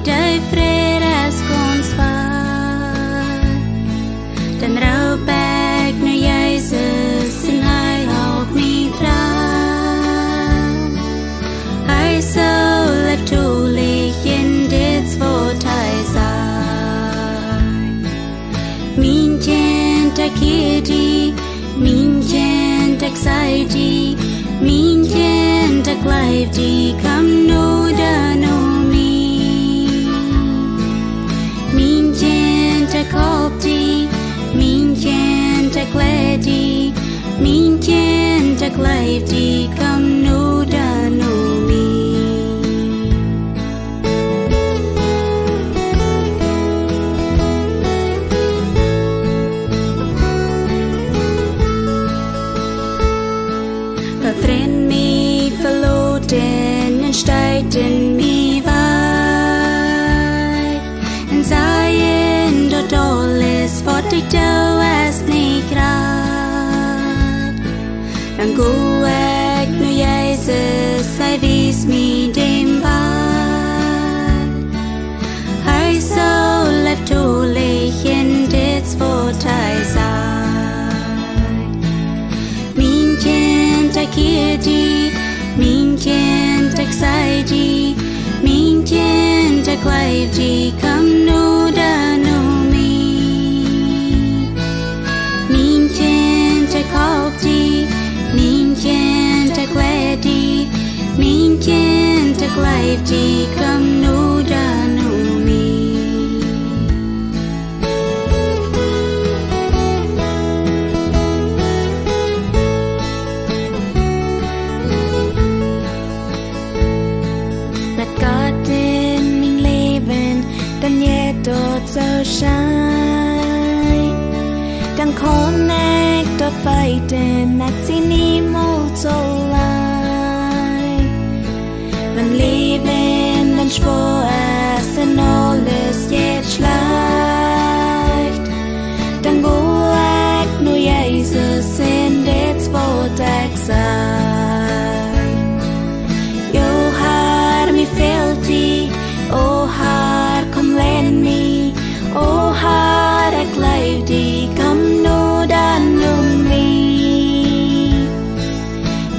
ได้เฟรสกอนสวาดันเราแบกในใยสื่อสินให้ออกมีพระให้โซและทูลียินเดสโฟไทยสายมินเจนตะคีดีมินเจนตะไซดีมินเจนตะไกลดีคำโนดาโนมีมินเจนตะขอบดีมินเจนตะแกลดีมินเจนตะไกลดีคำโนดาโนมีVriend me verloren en stijden me wij en zij in de dol is wat ik doe als niet graag dan goe ik nu Jezus hij wies me dem bij hij zal het toelig in dit woord hij zeiตะเคียดีมิงเจนตะไซดีมิงเจนตะไกลดีคำโนดาโนมีมิงเจนตะขอบดีมิงเจนตะแกลดีมิงเจนตะไกลดีคำโนดาโนมีDan je tot zo shine Dan connect tot fighten Met sin emot zo lai Dan leven dan schwor es en alles jet schleicht Dan go ik nu Jesus in dit woord ik zei Jo har mi filthy O har kom len me O har ek live di kom no dan no me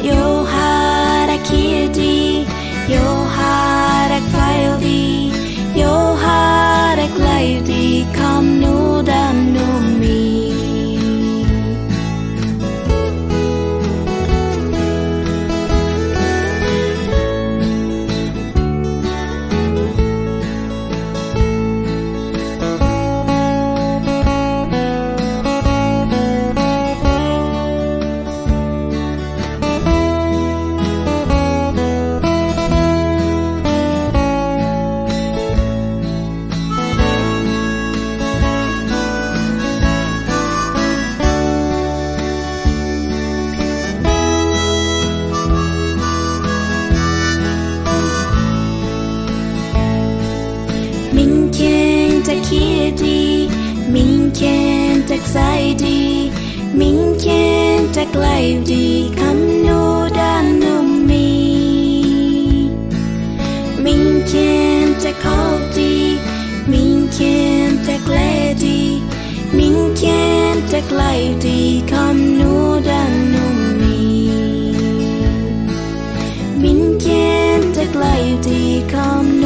Yo har ek hier di Yo har ek file di Yo har ek live di kom no dan no meตะเคียดีมิงเคนตะไซดีมิงเคนตะไกลดีคำโนดานโนมีมิงเคนตะขอบดีมิงเคนตะแกลดีมิงเคนตะไกลดีคำโนดานโนมีมิงเคนตะไกลดีคำโน